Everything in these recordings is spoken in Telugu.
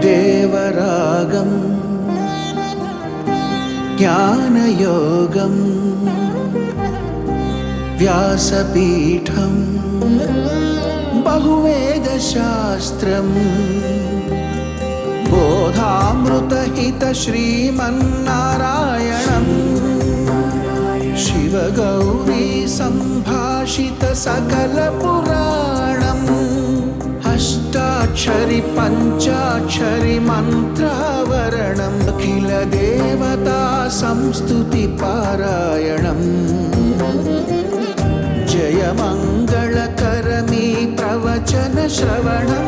దేవరాగం జ్ఞానయోగం వ్యాసపీఠం బహువేదశాస్త్రం బోధామృతహిత శ్రీమన్నారాయణం శివగౌరీ సంభాషిత సకల పురాణం అష్టాక్షరి పంచాక్షరి మంత్రావరణం అఖిల దేవతా సంస్తుతి పారాయణం జయ మంగళకరమీ ప్రవచన శ్రవణం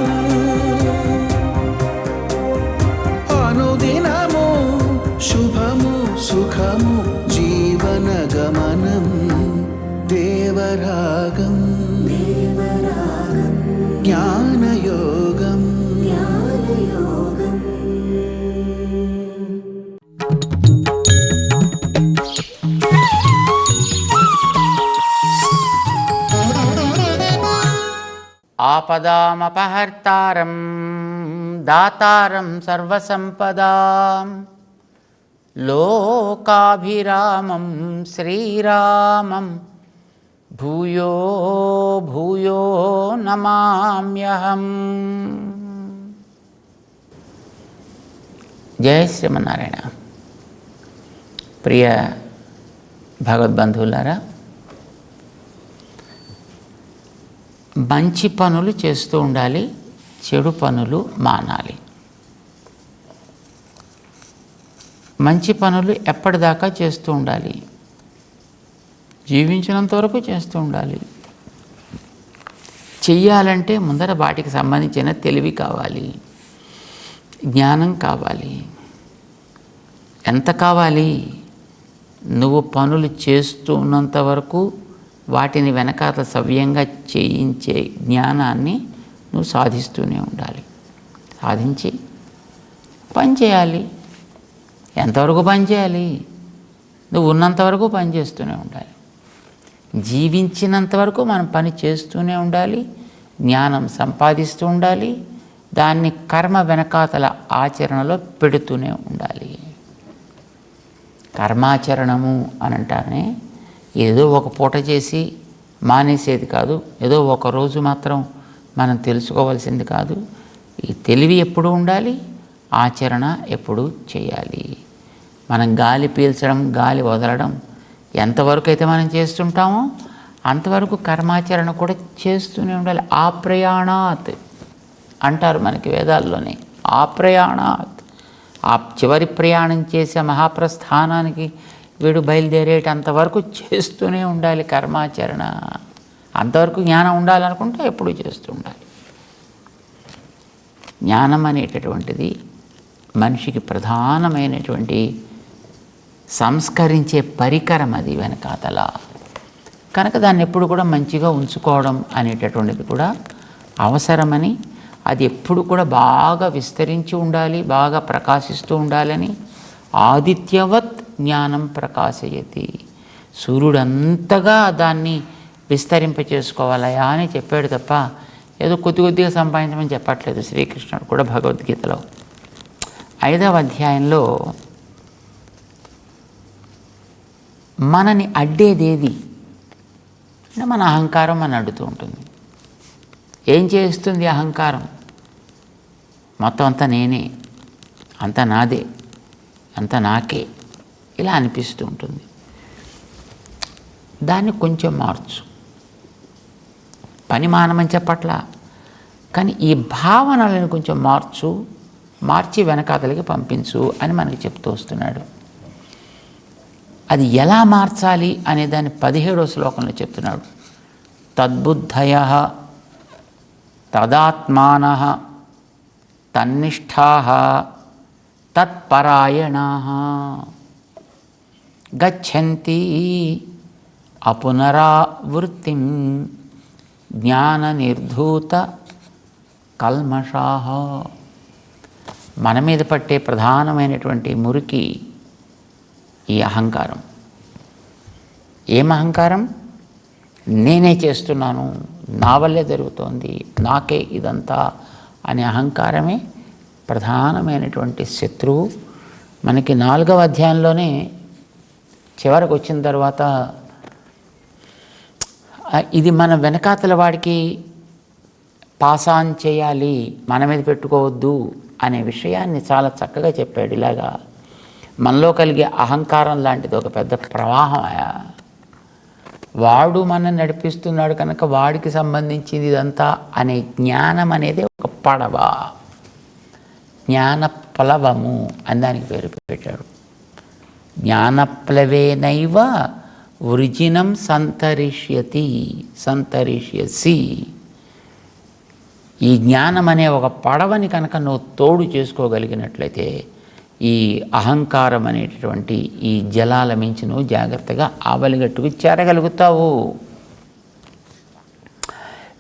అనుదినము శుభము సుఖము జీవన గమనం దేవరాగం జ్ఞానయోగం ఆపదామపహర్తారం దాతారం సర్వసంపదాం లోకాభిరామం శ్రీరామం భూయో భూయో నమామ్యహం. జయ శ్రీమన్నారాయణ. ప్రియ భగవద్బంధువులారా, మంచి పనులు చేస్తూ ఉండాలి, చెడు పనులు మానాలి. మంచి పనులు ఎప్పటిదాకా చేస్తూ ఉండాలి? జీవించినంత వరకు చేస్తూ ఉండాలి. చెయ్యాలంటే ముందర వాటికి సంబంధించిన తెలివి కావాలి, జ్ఞానం కావాలి. ఎంత కావాలి? నువ్వు పనులు చేస్తూ ఉన్నంత వరకు వాటిని వెనకాల సవ్యంగా చేయించే జ్ఞానాన్ని నువ్వు సాధిస్తూనే ఉండాలి. సాధించి పని చేయాలి. ఎంతవరకు పని చేయాలి? నువ్వు ఉన్నంత వరకు పని చేస్తూనే ఉండాలి. జీవించినంత వరకు మనం పని చేస్తూనే ఉండాలి, జ్ఞానం సంపాదిస్తూ ఉండాలి, దాన్ని కర్మ వెనకాతల ఆచరణలో పెడుతూనే ఉండాలి. కర్మాచరణము అని అంటానే ఏదో ఒక పూట చేసి మానేసేది కాదు, ఏదో ఒక రోజు మాత్రం మనం తెలుసుకోవాల్సింది కాదు. ఈ తెలివి ఎప్పుడు ఉండాలి, ఆచరణ ఎప్పుడు చేయాలి. మనం గాలి పీల్చడం, గాలి వదలడం ఎంతవరకు అయితే మనం చేస్తుంటామో అంతవరకు కర్మాచరణ కూడా చేస్తూనే ఉండాలి. ఆప్రయాణాత్ అంటారు మనకి వేదాల్లోనే. ఆప్రయాణాత్, ఆ చివరి ప్రయాణం చేసే మహాప్రస్థానానికి వీడు బయలుదేరేటంతవరకు చేస్తూనే ఉండాలి కర్మాచరణ. అంతవరకు జ్ఞానం ఉండాలనుకుంటే ఎప్పుడూ చేస్తూ ఉండాలి. జ్ఞానం అనేటటువంటిది మనిషికి ప్రధానమైనటువంటి సంస్కరించే పరికరం, అది వెనకాతల. కనుక దాన్ని ఎప్పుడు కూడా మంచిగా ఉంచుకోవడం అనేటటువంటిది కూడా అవసరమని, అది ఎప్పుడు కూడా బాగా విస్తరించి ఉండాలి, బాగా ప్రకాశిస్తూ ఉండాలని. ఆదిత్యవత్ జ్ఞానం ప్రకాశయతి, సూర్యుడంతగా దాన్ని విస్తరింపచేసుకోవాలయా అని చెప్పాడు తప్ప ఏదో కొద్ది కొద్దిగా సంపాదించమని చెప్పట్లేదు శ్రీకృష్ణుడు కూడా భగవద్గీతలో. 5వ అధ్యాయంలో మనని అడ్డేదేది అంటే మన అహంకారం మన అడ్డుతూ ఉంటుంది. ఏం చేస్తుంది అహంకారం? మొత్తం అంతా నేనే, అంతా నాదే, అంతా నాకే, ఇలా అనిపిస్తూ ఉంటుంది. దాన్ని కొంచెం మార్చు. పని మానమని చెప్పట్లా, కానీ ఈ భావనలను కొంచెం మార్చి వెనకాతలకి పంపించు అని మనకి చెప్తూ వస్తున్నాడు. అది ఎలా మార్చాలి అనే దాన్ని 17వ శ్లోకంలో చెప్తున్నాడు. తద్బుద్ధయః తదాత్మానః తన్నిష్ఠాః తత్పరాయణాః గచ్చంతి అపునరావృత్తిం జ్ఞాన నిర్ధూత కల్మషాః. మన మీద పట్టే ప్రధానమైనటువంటి మురికి ఈ అహంకారం. ఏం అహంకారం? నేనే చేస్తున్నాను, నా వల్లే జరుగుతోంది, నాకే ఇదంతా అనే అహంకారమే ప్రధానమైనటువంటి శత్రువు. మనకి 4వ అధ్యాయంలోనే చివరికి వచ్చిన తర్వాత ఇది మన వెనకాతల వాడికి పాసాన్ చేయాలి, మన మీద పెట్టుకోవద్దు అనే విషయాన్ని చాలా చక్కగా చెప్పాడు. ఇలాగా మనలో కలిగే అహంకారం లాంటిది ఒక పెద్ద ప్రవాహం. వాడు మనల్ని నడిపిస్తున్నాడు కనుక వాడికి సంబంధించింది ఇదంతా అనే జ్ఞానం అనేది ఒక పడవ, జ్ఞానప్లవము అని దానికి పేరు పెట్టాడు. జ్ఞానప్లవేనైవ వృజినం సంతరిష్యసి. ఈ జ్ఞానం అనే ఒక పడవని కనుక నువ్వు తోడు చేసుకోగలిగినట్లయితే ఈ అహంకారం అనేటటువంటి ఈ జలాల మించి నువ్వు జాగ్రత్తగా ఆవలిగట్టుకు చేరగలుగుతావు.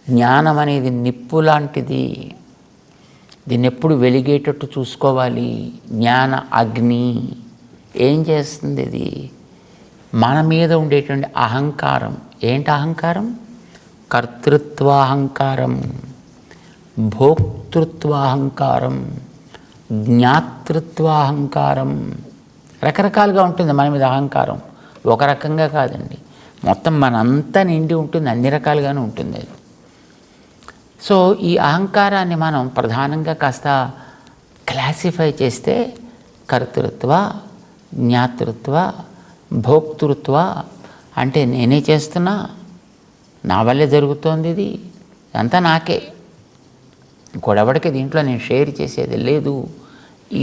జ్ఞానం అనేది నిప్పు లాంటిది, దీన్ని ఎప్పుడు వెలిగేటట్టు చూసుకోవాలి. జ్ఞాన అగ్ని ఏం చేస్తుంది? ఇది మన మీద ఉండేటువంటి అహంకారం. ఏంటి అహంకారం? కర్తృత్వాహంకారం, భోక్తృత్వాహంకారం, జ్ఞాతృత్వాహంకారం. రకరకాలుగా ఉంటుంది మన మీద అహంకారం. ఒక రకంగా కాదండి, మొత్తం మనంతా నిండి ఉంటుంది, అన్ని రకాలుగానే ఉంటుంది అది. సో ఈ అహంకారాన్ని మనం ప్రధానంగా కాస్త క్లాసిఫై చేస్తే కర్తృత్వ, జ్ఞాతృత్వ, భోక్తృత్వ అంటే నేనే చేస్తున్నా, నా వల్లే జరుగుతోంది, ఇది అంతా నాకే, గొడవడికి దీంట్లో నేను షేర్ చేసేది లేదు,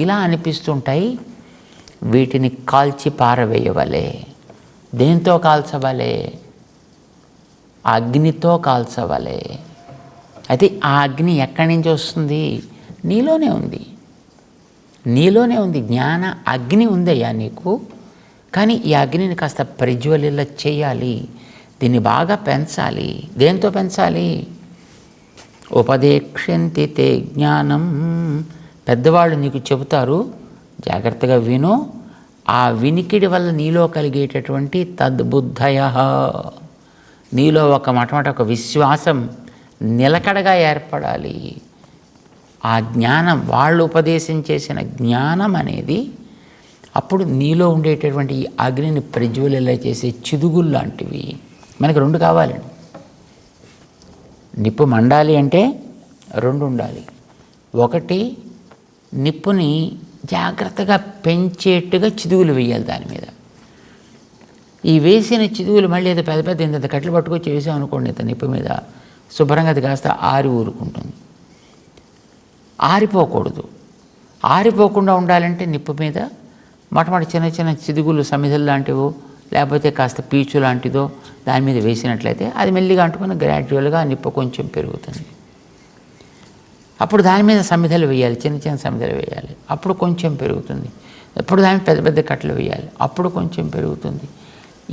ఇలా అనిపిస్తుంటాయి. వీటిని కాల్చి పారవేయవలే. దేంతో కాల్చవలే? అగ్నితో కాల్చవలే. అయితే ఆ అగ్ని ఎక్కడి నుంచి వస్తుంది? నీలోనే ఉంది, నీలోనే ఉంది. జ్ఞాన అగ్ని ఉందయ్యా నీకు. కానీ ఈ అగ్నిని కాస్త ప్రజ్వలిల్ల చేయాలి, దీన్ని బాగా పెంచాలి. దేంతో పెంచాలి? ఉపదేక్ష్యంతి తే జ్ఞానం. పెద్దవాళ్ళు నీకు చెబుతారు, జాగ్రత్తగా విను. ఆ వినికిడి వల్ల నీలో కలిగేటటువంటి తద్బుద్ధయ, నీలో ఒక ఒక విశ్వాసం నిలకడగా ఏర్పడాలి. ఆ జ్ఞానం, వాళ్ళు ఉపదేశం చేసిన జ్ఞానం అనేది అప్పుడు నీలో ఉండేటటువంటి ఈ అగ్నిని ప్రజ్వలిల్ల చేసే చిదుగులు లాంటివి. మనకు 2 కావాలండి. నిప్పు మండాలి అంటే 2 ఉండాలి. ఒకటి, నిప్పుని జాగ్రత్తగా పెంచేట్టుగా చిదుగులు వేయాలి దాని మీద. ఈ వేసిన చిదుగులు మళ్ళీ ఏదో పెద్ద పెద్ద ఇంత కట్టెలు పట్టుకొచ్చి వేసామనుకోండి ఇంత నిప్పు మీద, శుభ్రంగా అది కాస్త ఆరి ఊరుకుంటుంది. ఆరిపోకూడదు. ఆరిపోకుండా ఉండాలంటే నిప్పు మీద మొట్టమొదటి చిన్న చిన్న చిదుగులు, సమిధలు లాంటివో లేకపోతే కాస్త పీచు లాంటిదో దాని మీద వేసినట్లయితే అది మెల్లిగా అంటుకుని గ్రాడ్యువల్గా నిప్పు కొంచెం పెరుగుతుంది. అప్పుడు దాని మీద సమిధలు వేయాలి, చిన్న చిన్న సమిధలు వేయాలి, అప్పుడు కొంచెం పెరుగుతుంది. అప్పుడు దాని పెద్ద పెద్ద కట్టలు వేయాలి, అప్పుడు కొంచెం పెరుగుతుంది.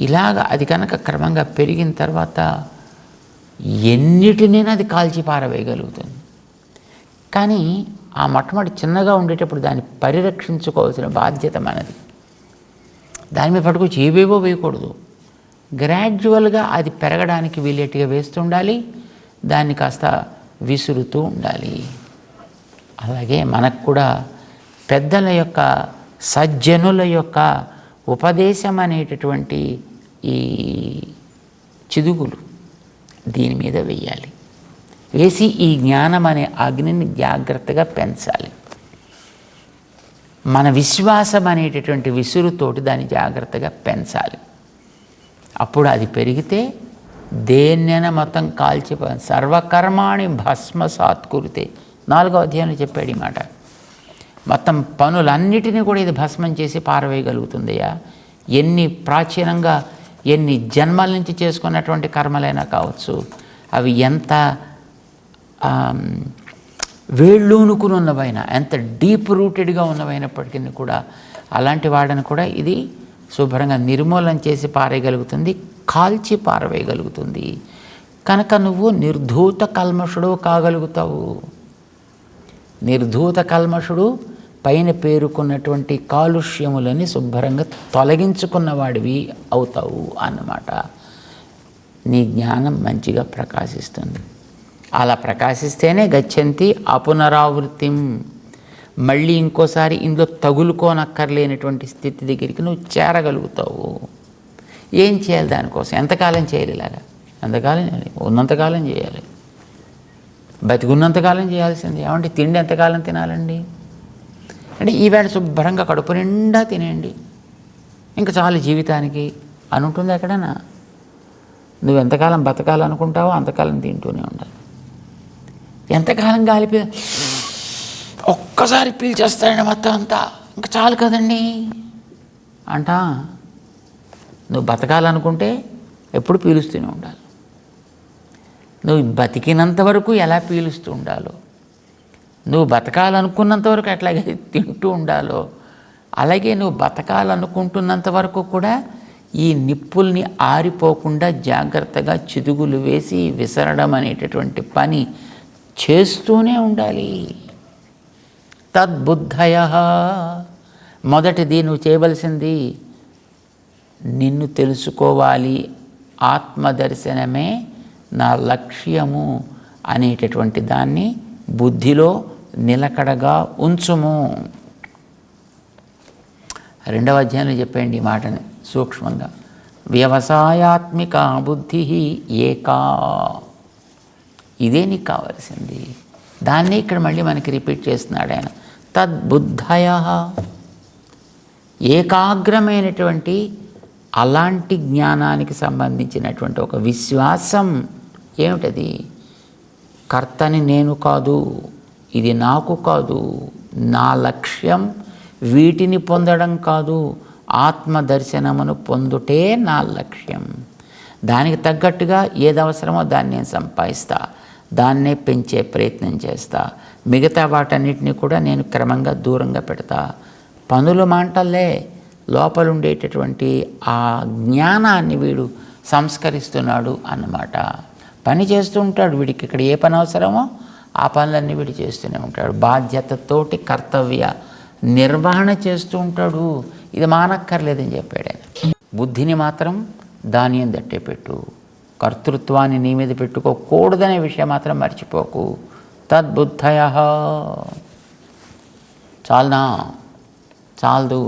ఇలాగ అది కనుక క్రమంగా పెరిగిన తర్వాత ఎన్నిటినైనా అది కాల్చి పారవేయగలుగుతుంది. కానీ ఆ మొట్టమొదటి చిన్నగా ఉండేటప్పుడు దాన్ని పరిరక్షించుకోవాల్సిన బాధ్యత మనది. దాని మీద పట్టుకొచ్చి ఏవేవో వేయకూడదు. గ్రాడ్యువల్గా అది పెరగడానికి వీలేట్టుగా వేస్తుండాలి, దాన్ని కాస్త విసురుతూ ఉండాలి. అలాగే మనకు కూడా పెద్దల యొక్క, సజ్జనుల యొక్క ఉపదేశం అనేటటువంటి ఈ చిదుగులు దీని మీద వేయాలి. వేసి ఈ జ్ఞానం అనే అగ్నిని జాగ్రత్తగా పెంచాలి. మన విశ్వాసం అనేటటువంటి విసురుతోటి దాన్ని జాగ్రత్తగా పెంచాలి. అప్పుడు అది పెరిగితే దేన్నైనా మొత్తం కాల్చి సర్వకర్మాణి భస్మసాత్ కురుతే. 4వ అధ్యాయంలో చెప్పాడు ఈ మాట. మొత్తం పనులన్నిటినీ కూడా ఇది భస్మం చేసి పారవేయగలుగుతుందయ్యా. ఎన్ని ప్రాచీనంగా ఎన్ని జన్మల నుంచి చేసుకున్నటువంటి కర్మలైనా కావచ్చు, అవి ఎంత వేళ్ళూనుకుని ఉన్నవైనా, ఎంత డీప్ రూటెడ్గా ఉన్నవైనప్పటికీ కూడా అలాంటి వాడని కూడా ఇది శుభ్రంగా నిర్మూలన చేసి పారేయగలుగుతుంది, కాల్చి పారవేయగలుగుతుంది. కనుక నువ్వు నిర్ధూత కల్మషుడు కాగలుగుతావు. నిర్ధూత కల్మషుడు పైన పేరుకున్నటువంటి కాలుష్యములని శుభ్రంగా తొలగించుకున్నవాడివి అవుతావు అన్నమాట. నీ జ్ఞానం మంచిగా ప్రకాశిస్తుంది. అలా ప్రకాశిస్తేనే గచ్చంతి అపునరావృత్తిం, మళ్ళీ ఇంకోసారి ఇందులో తగులుకోనక్కర్లేనటువంటి స్థితి దగ్గరికి నువ్వు చేరగలుగుతావు. ఏం చేయాలి దానికోసం? ఎంతకాలం చేయాలి ఇలాగా? ఎంతకాలం చేయాలి? ఉన్నంతకాలం చేయాలి. బతికున్నంతకాలం చేయాల్సింది. ఏమంటే తిండి ఎంతకాలం తినాలండి అంటే ఈవేళ శుభ్రంగా కడుపు నిండా తినేయండి ఇంకా చాలు జీవితానికి అని ఉంటుంది ఎక్కడన్నా? నువ్వు ఎంతకాలం బతకాలనుకుంటావో అంతకాలం తింటూనే ఉండాలి. ఎంతకాలం గాలి ఒక్కసారి పీల్చేస్తాడండి మొత్తం అంతా, ఇంకా చాలు కదండి అంటా. నువ్వు బతకాలనుకుంటే ఎప్పుడు పీలుస్తూనే ఉండాలి. నువ్వు బతికినంత వరకు ఎలా పీలుస్తూ ఉండాలో, నువ్వు బతకాలనుకున్నంత వరకు ఎట్లాగే తింటూ ఉండాలో, అలాగే నువ్వు బతకాలనుకుంటున్నంత వరకు కూడా ఈ నిప్పుల్ని ఆరిపోకుండా జాగ్రత్తగా చిదుగులు వేసి విసరడం అనేటటువంటి పని చేస్తూనే ఉండాలి. తద్బుద్ధయ, మొదటిది నువ్వు చేయవలసింది నిన్ను తెలుసుకోవాలి, ఆత్మదర్శనమే నా లక్ష్యము అనేటటువంటి దాన్ని బుద్ధిలో నిలకడగా ఉంచుము. రెండవ అధ్యాయంలో చెప్పండి ఈ మాటని సూక్ష్మంగా. వ్యవసాయాత్మిక బుద్ధి ఏకా, ఇదే నీకు కావలసింది. దాన్ని ఇక్కడ మళ్ళీ మనకి రిపీట్ చేస్తున్నాడు ఆయన. తద్బుద్ధయ, ఏకాగ్రమైనటువంటి అలాంటి జ్ఞానానికి సంబంధించినటువంటి ఒక విశ్వాసం. ఏమిటది? కర్తని నేను కాదు, ఇది నాకు కాదు, నా లక్ష్యం వీటిని పొందడం కాదు, ఆత్మదర్శనమును పొందుటే నా లక్ష్యం. దానికి తగ్గట్టుగా ఏది అవసరమో దాన్ని నేను సంపాదిస్తా, దాన్నే పెంచే ప్రయత్నం చేస్తా. మిగతా వాటన్నిటిని కూడా నేను క్రమంగా దూరంగా పెడతా. పనులు మాంటల్లే లోపలుండేటటువంటి ఆ జ్ఞానాన్ని వీడు సంస్కరిస్తున్నాడు అన్నమాట. పని చేస్తూ ఉంటాడు. వీడికి ఇక్కడ ఏ పని అవసరమో ఆ పనులన్నీ వీడు చేస్తూనే ఉంటాడు. బాధ్యతతోటి కర్తవ్య నిర్వహణ చేస్తూ ఉంటాడు. ఇది మానక్కర్లేదని చెప్పాడు ఆయన. బుద్ధిని మాత్రం దాని దట్టే పెట్టు, కర్తృత్వాన్ని నీ మీద పెట్టుకోకూడదనే విషయం మాత్రం మర్చిపోకు. తద్బుద్ధయ, చాలునా? చాలదు.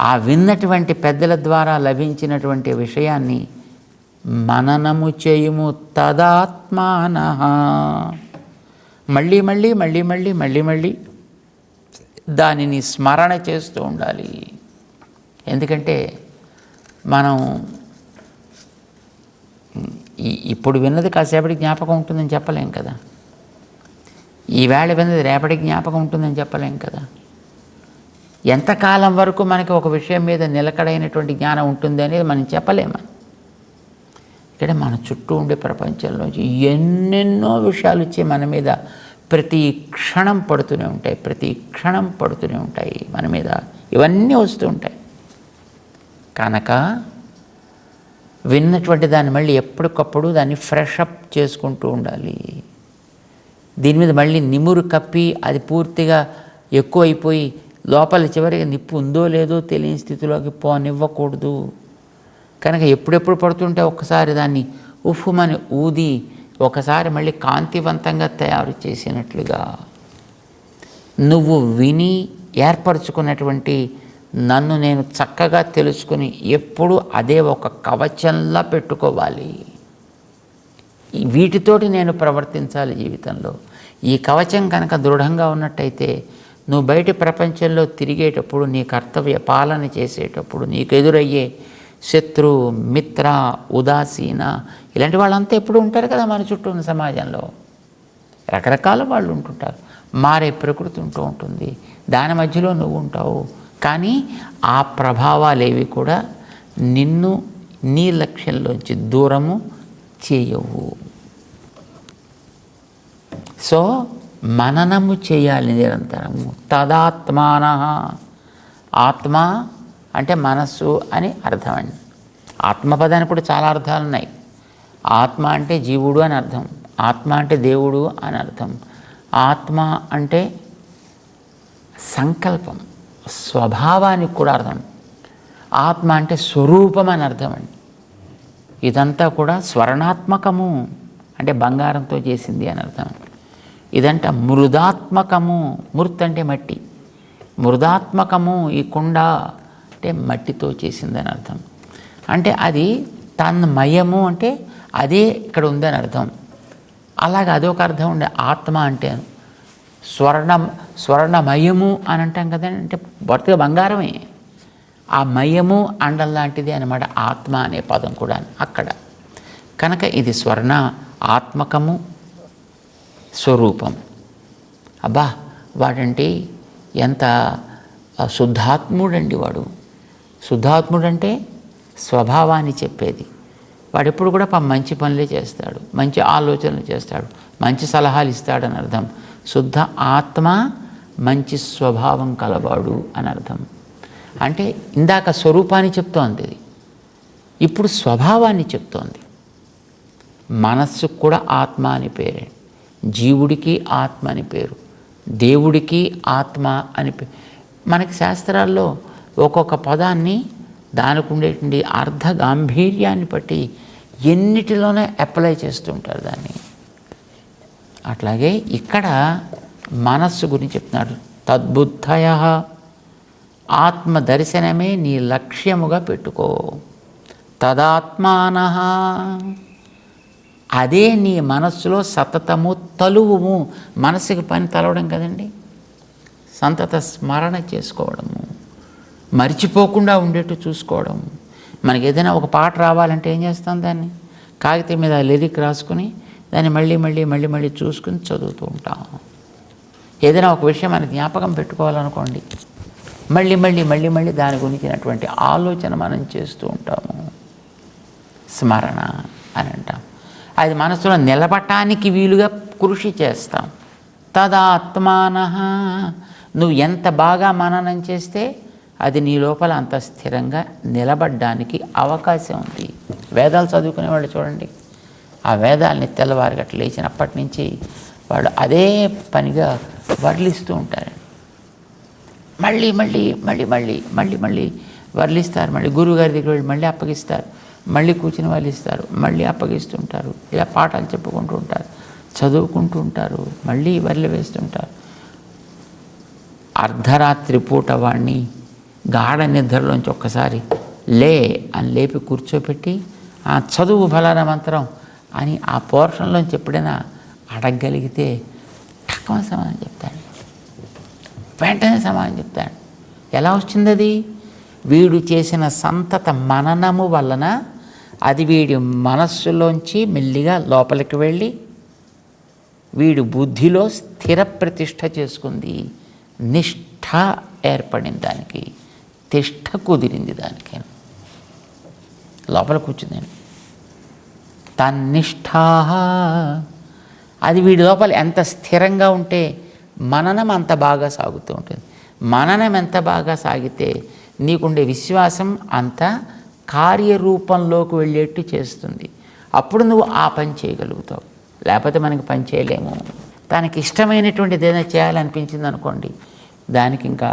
ఆ విన్నటువంటి పెద్దల ద్వారా లభించినటువంటి విషయాన్ని మననము చేయుము. తదాత్మానః, మళ్ళీ మళ్ళీ మళ్ళీ మళ్ళీ మళ్ళీ మళ్ళీ దానిని స్మరణ చేస్తూ ఉండాలి. ఎందుకంటే మనం ఇప్పుడు విన్నది కాసేపటి జ్ఞాపకం ఉంటుందని చెప్పలేం కదా, ఈవేళ విన్నది రేపటి జ్ఞాపకం ఉంటుందని చెప్పలేం కదా. ఎంతకాలం వరకు మనకి ఒక విషయం మీద నిలకడైనటువంటి జ్ఞానం ఉంటుంది అనేది మనం చెప్పలేము. ఇక్కడ మన చుట్టూ ఉండే ప్రపంచంలోంచి ఎన్నెన్నో విషయాలు వచ్చి మన మీద ప్రతి క్షణం పడుతూనే ఉంటాయి, ప్రతి క్షణం పడుతూనే ఉంటాయి మన మీద. ఇవన్నీ వస్తూ ఉంటాయి కనుక విన్నటువంటి దాన్ని మళ్ళీ ఎప్పటికప్పుడు దాన్ని ఫ్రెష్ అప్ చేసుకుంటూ ఉండాలి. దీని మీద మళ్ళీ నిమురు కప్పి అది పూర్తిగా ఎక్కువైపోయి లోపల చివరికి నిప్పు ఉందో లేదో తెలియని స్థితిలోకి పోనివ్వకూడదు. కనుక ఎప్పుడెప్పుడు పడుతుంటే ఒక్కసారి దాన్ని ఉఫ్ఫుమని ఊది ఒకసారి మళ్ళీ కాంతివంతంగా తయారు చేసినట్లుగా నువ్వు విని ఏర్పరచుకున్నటువంటి నన్ను నేను చక్కగా తెలుసుకుని ఎప్పుడు అదే ఒక కవచంలా పెట్టుకోవాలి. వీటితోటి నేను ప్రవర్తించాలి జీవితంలో. ఈ కవచం కనుక దృఢంగా ఉన్నట్టయితే నువ్వు బయటి ప్రపంచంలో తిరిగేటప్పుడు, నీ కర్తవ్య పాలన చేసేటప్పుడు నీకు ఎదురయ్యే శత్రు, మిత్ర, ఉదాసీన ఇలాంటి వాళ్ళంతా ఎప్పుడు ఉంటారు కదా మన చుట్టూ ఉన్న సమాజంలో. రకరకాల వాళ్ళు ఉంటుంటారు, మారే ప్రకృతి ఉంటూ ఉంటుంది, దాని మధ్యలో నువ్వు ఉంటావు. కానీ ఆ ప్రభావాలేవి కూడా నిన్ను నీ లక్ష్యంలోంచి దూరము చేయవు. సో మననము చేయాలి నిరంతరము. తదాత్మానః, ఆత్మ అంటే మనస్సు అని అర్థం అండి. ఆత్మపదానికి కూడా చాలా అర్థాలు ఉన్నాయి. ఆత్మ అంటే జీవుడు అని అర్థం, ఆత్మ అంటే దేవుడు అని అర్థం, ఆత్మ అంటే సంకల్పం, స్వభావానికి కూడా అర్థం, ఆత్మ అంటే స్వరూపం అని అర్థం అండి. ఇదంతా కూడా స్వర్ణాత్మకము అంటే బంగారంతో చేసింది అని అర్థం. ఇదంట మృదాత్మకము, మృత్ అంటే మట్టి, మృదాత్మకము ఈ కుండ అంటే మట్టితో చేసిందని అర్థం. అంటే అది తన్మయము అంటే అదే ఇక్కడ ఉందని అర్థం. అలాగే అదొక అర్థం ఉండే ఆత్మ అంటే స్వర్ణమయము అని అంటాం కదండి, అంటే భర్తగా బంగారమే, ఆ మయము అండం లాంటిది అనమాట ఆత్మ అనే పదం కూడా అక్కడ. కనుక ఇది స్వర్ణ ఆత్మకము స్వరూపం. అబ్బా వాడంటే ఎంత శుద్ధాత్ముడండి వాడు. శుద్ధాత్ముడంటే స్వభావాన్ని చెప్పేది. వాడు ఎప్పుడు కూడా మంచి పనులే చేస్తాడు, మంచి ఆలోచనలు చేస్తాడు, మంచి సలహాలు ఇస్తాడని అర్థం. శుద్ధ ఆత్మ మంచి స్వభావం కలవాడు అని అర్థం. అంటే ఇందాక స్వరూపాన్ని చెప్తోంది ఇది, ఇప్పుడు స్వభావాన్ని చెప్తోంది. మనస్సుకు కూడా ఆత్మ అని పేరే, జీవుడికి ఆత్మ అని పేరు, దేవుడికి ఆత్మ అని పేరు. మనకి శాస్త్రాల్లో ఒక్కొక్క పదాన్ని దానికి ఉండేటువంటి అర్థ గాంభీర్యాన్ని బట్టి ఎన్నిటిలోనే అప్లై చేస్తుంటారు దాన్ని. అట్లాగే ఇక్కడ మనస్సు గురించి చెప్తున్నాడు. తద్బుద్ధయ, ఆత్మ దర్శనమే నీ లక్ష్యముగా పెట్టుకో. తదాత్మానః, అదే నీ మనస్సులో సతతము తలువుము. మనసుకి పని తలవడం కదండి, సంతత స్మరణ చేసుకోవడము, మర్చిపోకుండా ఉండేట్టు చూసుకోవడం. మనకి ఏదైనా ఒక పాట రావాలంటే ఏం చేస్తాం, దాన్ని కాగితం మీద లిరిక్ రాసుకుని దాన్ని మళ్ళీ మళ్ళీ మళ్ళీ మళ్ళీ చూసుకుని చదువుతూ ఉంటాం. ఏదైనా ఒక విషయం మన జ్ఞాపకం పెట్టుకోవాలనుకోండి, మళ్ళీ మళ్ళీ మళ్ళీ మళ్ళీ దాని గురించినటువంటి ఆలోచన మనం చేస్తూ ఉంటాము. స్మరణ అని అంటాం. అది మనసులో నిలబడటానికి వీలుగా కృషి చేస్తాం. తదాత్మానః, నువ్వు ఎంత బాగా మననం చేస్తే అది నీ లోపల అంత స్థిరంగా నిలబడడానికి అవకాశం ఉంది. వేదాలు చదువుకునే వాళ్ళు చూడండి, ఆ వేదాలని తెల్లవారు గట్ల లేచినప్పటి నుంచి వాళ్ళు అదే పనిగా వర్లిస్తూ ఉంటారు. మళ్ళీ మళ్ళీ మళ్ళీ మళ్ళీ మళ్ళీ మళ్ళీ వర్లిస్తారు. మళ్ళీ గురువుగారి దగ్గర వెళ్ళి మళ్ళీ అప్పగిస్తారు, మళ్ళీ కూర్చుని వర్లిస్తారు, మళ్ళీ అప్పగిస్తుంటారు. ఇలా పాఠాలు చెప్పుకుంటూ ఉంటారు, చదువుకుంటూ ఉంటారు, మళ్ళీ వర్లి వేస్తుంటారు. అర్ధరాత్రి పూట వాడిని గాఢ నిద్రలోంచి ఒక్కసారి లే అని లేపి కూర్చోపెట్టి ఆ చదువు ఫలానా మంత్రం అని ఆ పోర్షన్లోంచి ఎప్పుడైనా అడగగలిగితే తక్కువ సమాధానం చెప్తాడు, వెంటనే సమాధానం చెప్తాడు. ఎలా వచ్చింది అది? వీడు చేసిన సంతత మననము వలన అది వీడి మనస్సులోంచి మెల్లిగా లోపలికి వెళ్ళి వీడు బుద్ధిలో స్థిర ప్రతిష్ఠ చేసుకుంది. నిష్ఠ ఏర్పడింది, దానికి తిష్ట కుదిరింది, దానికి లోపల కూర్చుందండి. తన్నిష్ఠా, అది వీడి లోపల ఎంత స్థిరంగా ఉంటే మననం అంత బాగా సాగుతూ ఉంటుంది. మననం ఎంత బాగా సాగితే నీకుండే విశ్వాసం అంత కార్యరూపంలోకి వెళ్ళేట్టు చేస్తుంది. అప్పుడు నువ్వు ఆ పని చేయగలుగుతావు, లేకపోతే మనకి పని చేయలేము. తనకి ఇష్టమైనటువంటిది ఏదైనా చేయాలనిపించింది అనుకోండి, దానికి ఇంకా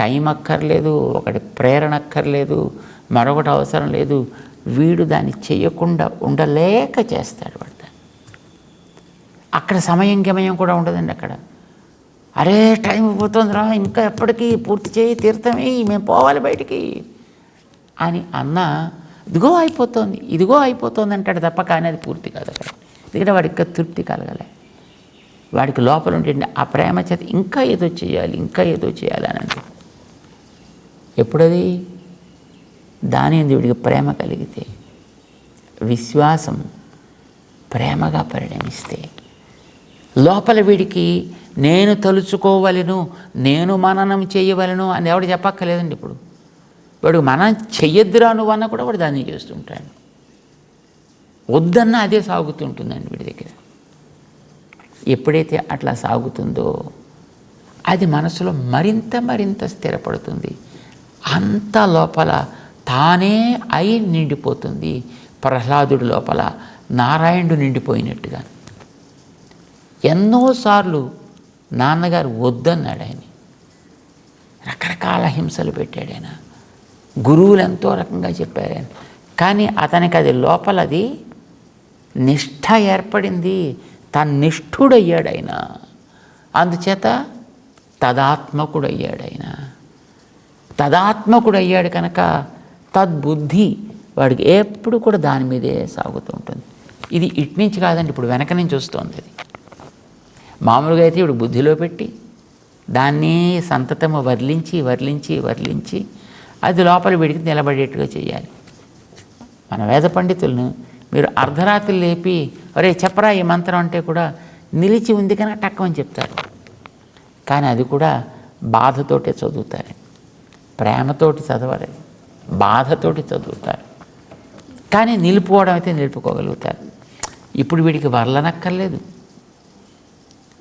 టైం అక్కర్లేదు, ఒకటి ప్రేరణ అక్కర్లేదు, మరొకటి అవసరం లేదు. వీడు దాన్ని చేయకుండా ఉండలేక చేస్తాడు వాడు. అక్కడ సమయం గమయం కూడా ఉండదండి. అక్కడ అరే టైం పోతుందిరా, ఇంకా ఎప్పటికీ పూర్తి చేయి, తీర్థమే, మేము పోవాలి బయటికి అని అన్నా ఇదిగో అయిపోతుంది, ఇదిగో అయిపోతుంది అంటాడు తప్ప, కానీ అది పూర్తి కాదు అక్కడ. ఎందుకంటే వాడికి ఇంకా తృప్తి కలగలే. వాడికి లోపల ఉండే ఆ ప్రేమ చేత ఇంకా ఏదో చేయాలి, ఇంకా ఏదో చేయాలి అని అంటే ఎప్పుడది దాని వీడికి ప్రేమ కలిగితే, విశ్వాసం ప్రేమగా పరిణమిస్తే లోపల వీడికి నేను తలుచుకోవలను, నేను మననం చేయవలను అని ఎవడు చెప్పక్కర్లేదండి. ఇప్పుడు వాడు మనం చెయ్యొద్దురా నువ్వు అన్నా కూడా వాడు దాన్ని చేస్తుంటాడు. వద్దన్నా అదే సాగుతుంటుందండి వీడి దగ్గర. ఎప్పుడైతే అట్లా సాగుతుందో అది మనసులో మరింత మరింత స్థిరపడుతుంది. అంత లోపల తానే అయి నిండిపోతుంది. ప్రహ్లాదుడి లోపల నారాయణుడు నిండిపోయినట్టుగా. ఎన్నోసార్లు నాన్నగారు వద్దన్నాడు ఆయన, రకరకాల హింసలు పెట్టాడు ఆయన, గురువులు ఎంతో రకంగా చెప్పారు ఆయన, కానీ అతనికి అది లోపలది నిష్ఠ ఏర్పడింది, తన్నిష్ఠుడయ్యాడు ఆయన. అందుచేత తదాత్మకుడయ్యాడు. తదాత్మకుడయ్యాడు కనుక తద్బుద్ధి వాడికి ఎప్పుడు కూడా దాని మీదే సాగుతూ ఉంటుంది. ఇది ఇటు నుంచి కాదండి, ఇప్పుడు వెనక నుంచి వస్తుంది. అది మామూలుగా అయితే ఇప్పుడు బుద్ధిలో పెట్టి దాన్ని సంతతము వర్లించి అది లోపల వీడికి నిలబడేట్టుగా చేయాలి. మన వేద పండితులను మీరు అర్ధరాత్రి లేపి ఒరే చెప్పరా ఈ మంత్రం అంటే కూడా నిలిచి ఉంది కనుక టక్కమని చెప్తారు. కానీ అది కూడా బాధతోటే చదువుతారు, ప్రేమతోటి చదవరు, బాధతోటి చదువుతారు. కానీ నిలుపుకోవడం అయితే నిలుపుకోగలుగుతారు. ఇప్పుడు వీడికి వర్లనక్కర్లేదు,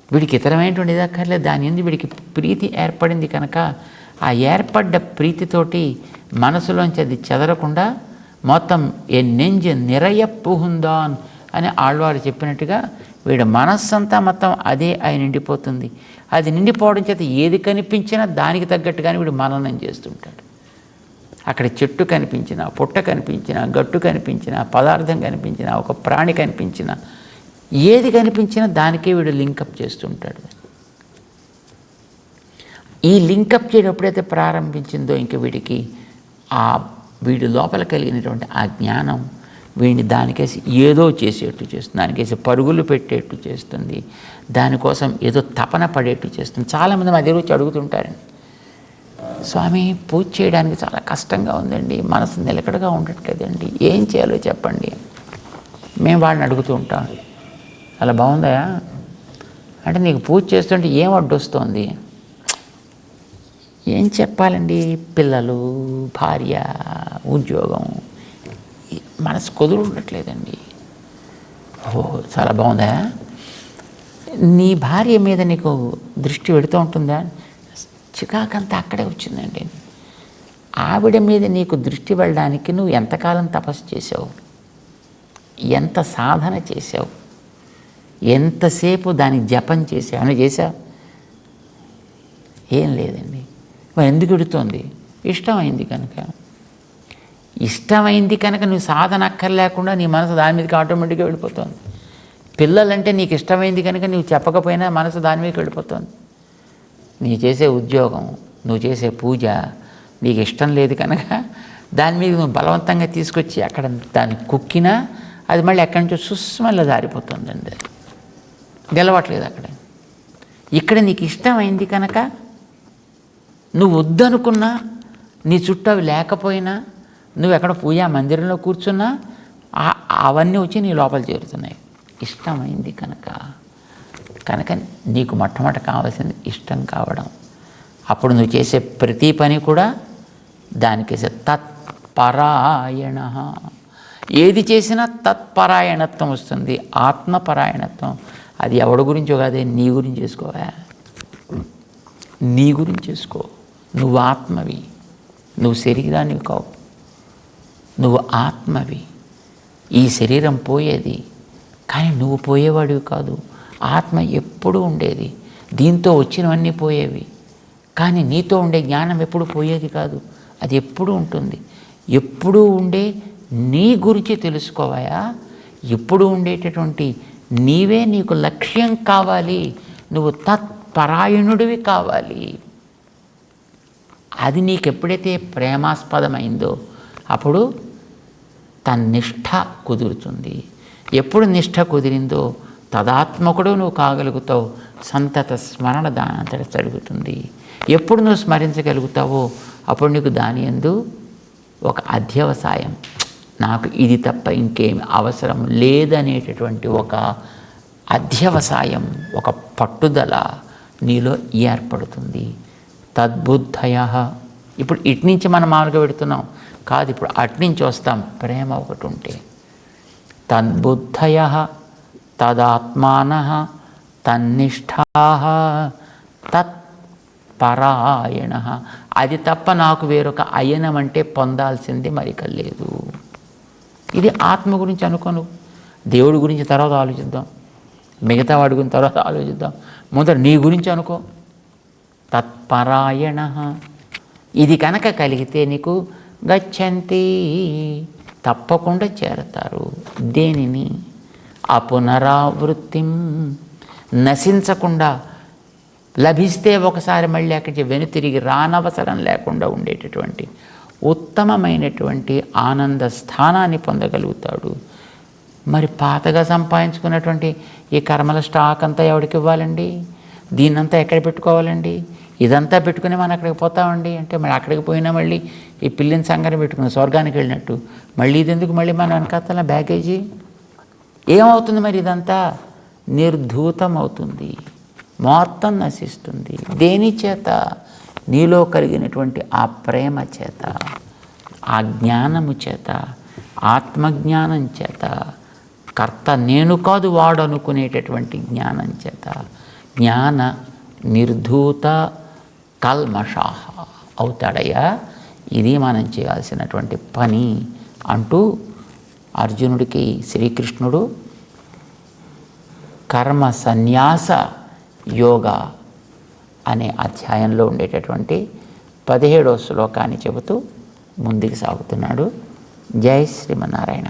వీడికి ఇతరమైనటువంటిది అక్కర్లేదు. దాని ఎందు వీడికి ప్రీతి ఏర్పడింది కనుక ఆ ఏర్పడ్డ ప్రీతితోటి మనసులోంచి అది చెదరకుండా మొత్తం నెంజు నిరయ పుహుందాన్ అని ఆళ్వారు చెప్పినట్టుగా వీడి మనస్సంతా మొత్తం అదే అయి నిండిపోతుంది. అది నిండిపోవడం చేత ఏది కనిపించినా దానికి తగ్గట్టుగానే వీడు మననం చేస్తుంటాడు. అక్కడ చెట్టు కనిపించినా, పుట్ట కనిపించినా, గట్టు కనిపించినా, పదార్థం కనిపించినా, ఒక ప్రాణి కనిపించినా, ఏది కనిపించినా దానికే వీడు లింకప్ చేస్తుంటాడు. ఈ లింకప్ చేయడం ఎప్పుడైతే ప్రారంభించిందో ఇంక వీడికి వీడి లోపల కలిగినటువంటి ఆ జ్ఞానం వీడిని దానికేసి ఏదో చేసేట్టు చేస్తుంది, దానికేసి పరుగులు పెట్టేట్టు చేస్తుంది, దానికోసం ఏదో తపన పడేట్టు చేస్తుంది. చాలామంది మా దగ్గర వచ్చి అడుగుతుంటారండి, స్వామి పూజ చేయడానికి చాలా కష్టంగా ఉందండి, మనసు నిలకడగా ఉండట్లేదండి, ఏం చేయాలో చెప్పండి. మేము వాళ్ళని అడుగుతూ ఉంటాం, అలా బాగుందా అంటే నీకు పూజ చేస్తుంటే ఏం అడ్డొస్తోంది? ఏం చెప్పాలండి, పిల్లలు, భార్య, ఉద్యోగం, మనసు కుదురు ఉండట్లేదండి. ఓ చాలా బాగుందా? నీ భార్య మీద నీకు దృష్టి పెడుతూ ఉంటుందా? చికాకంతా అక్కడే వచ్చిందండి. ఆవిడ మీద నీకు దృష్టి వెళ్ళడానికి నువ్వు ఎంతకాలం తపస్సు చేసావు, ఎంత సాధన చేసావు, ఎంతసేపు దానికి జపం చేసావు అని చేసావు? ఏం లేదండి. మరి ఎందుకు ఎడుతోంది? ఇష్టమైంది కనుక. ఇష్టమైంది కనుక నువ్వు సాధన అక్కర్లేకుండా నీ మనసు దాని మీదకి ఆటోమేటిక్గా వెళ్ళిపోతుంది. పిల్లలంటే నీకు ఇష్టమైంది కనుక నువ్వు చెప్పకపోయినా మనసు దాని మీదకి వెళ్ళిపోతుంది. నీ చేసే ఉద్యోగం, నువ్వు చేసే పూజ నీకు ఇష్టం లేదు కనుక దాని మీద నువ్వు బలవంతంగా తీసుకొచ్చి అక్కడ దాన్ని కుక్కినా అది మళ్ళీ ఎక్కడి నుంచో సుస్మల్ల జారిపోతుందండి, గెలవట్లేదు అక్కడ. ఇక్కడ నీకు ఇష్టమైంది కనుక నువ్వు వద్దనుకున్నా, నీ చుట్టూ అవి లేకపోయినా, నువ్వు ఎక్కడ పూజా మందిరంలో కూర్చున్నా అవన్నీ వచ్చి నీ లోపల చేరుతున్నాయి. ఇష్టమైంది కనుక నీకు మొట్టమొదట కావాల్సింది ఇష్టం కావడం. అప్పుడు నువ్వు చేసే ప్రతి పని కూడా దానికేసే తత్పరాయణ. ఏది చేసినా తత్పరాయణత్వం వస్తుంది, ఆత్మపరాయణత్వం. అది ఎవడి గురించో కాదే, నీ గురించి చేసుకోవా, నీ గురించి చేసుకో. నువ్వు ఆత్మవి, నువ్వు శరీరానివి కావు, నువ్వు ఆత్మవి. ఈ శరీరం పోయేది కానీ నువ్వు పోయేవాడివి కాదు. ఆత్మ ఎప్పుడూ ఉండేది, దీంతో వచ్చినవన్నీ పోయేవి. కానీ నీతో ఉండే జ్ఞానం ఎప్పుడు పోయేది కాదు, అది ఎప్పుడూ ఉంటుంది. ఎప్పుడూ ఉండే నీ గురించి తెలుసుకోవాయా. ఎప్పుడు ఉండేటటువంటి నీవే నీకు లక్ష్యం కావాలి, నువ్వు తత్పరాయణుడివి కావాలి. అది నీకు ఎప్పుడైతే ప్రేమాస్పదమైందో అప్పుడు తన్నిష్ట కుదురుతుంది. ఎప్పుడు నిష్ఠ కుదిరిందో తదాత్మకుడు నువ్వు కాగలుగుతావు. సంతత స్మరణ దానంతట జరుగుతుంది. ఎప్పుడు నువ్వు స్మరించగలుగుతావో అప్పుడు నీకు దాని యందు ఒక అధ్యవసాయం, నాకు ఇది తప్ప ఇంకేమి అవసరం లేదనేటటువంటి ఒక అధ్యవసాయం, ఒక పట్టుదల నీలో ఏర్పడుతుంది. తద్బుద్ధయ. ఇప్పుడు ఇటు నుంచి మనం మామూలుగా పెడుతున్నాం కాదు, ఇప్పుడు అటు నుంచి వస్తాం. ప్రేమ ఒకటి ఉంటే తద్బుద్ధయ తదాత్మాన తన్నిష్ఠా తత్పరాయణ. అది తప్ప నాకు వేరొక అయనం అంటే పొందాల్సింది మరిక లేదు. ఇది ఆత్మ గురించి అనుకోను. దేవుడి గురించి తర్వాత ఆలోచిద్దాం, మిగతా వాడి గురించి తర్వాత ఆలోచిద్దాం. మొదట నీ గురించి అనుకో. తత్పరాయణ. ఇది కనుక కలిగితే నీకు గచ్చంతి తప్పకుండా చేరతారు. దేనిని? ఆ పునరావృత్తిం, నశించకుండా లభిస్తే ఒకసారి మళ్ళీ అక్కడికి వెనుతిరిగి రానవసరం లేకుండా ఉండేటటువంటి ఉత్తమమైనటువంటి ఆనంద స్థానాన్ని పొందగలుగుతాడు. మరి పాతగా సంపాదించుకున్నటువంటి ఈ కర్మల స్టాక్ అంతా ఎవరికి ఇవ్వాలండి? దీన్నంతా ఎక్కడ పెట్టుకోవాలండి? ఇదంతా పెట్టుకుని మనం అక్కడికి పోతామండి అంటే మరి అక్కడికి పోయినా మళ్ళీ ఈ పిల్లిని సంగరం పెట్టుకుని స్వర్గానికి వెళ్ళినట్టు మళ్ళీ ఇది ఎందుకు? మళ్ళీ మన వెనకాతల బ్యాగేజీ ఏమవుతుంది? మరి ఇదంతా నిర్ధూతం అవుతుంది, మొత్తం నశిస్తుంది. దేని చేత? నీలో కలిగినటువంటి ఆ ప్రేమ చేత, ఆ జ్ఞానము చేత, ఆత్మజ్ఞానం చేత, కర్త నేను కాదు వాడు అనుకునేటటువంటి జ్ఞానం చేత. జ్ఞాన నిర్ధూత కల్మషాహ అవుతాడయ్యా. ఇది మనం చేయాల్సినటువంటి పని అంటూ అర్జునుడికి శ్రీకృష్ణుడు కర్మ సన్యాస యోగా అనే అధ్యాయంలో ఉండేటటువంటి 17వ శ్లోకాన్ని చెబుతూ ముందుకు సాగుతున్నాడు. జై శ్రీమన్నారాయణ.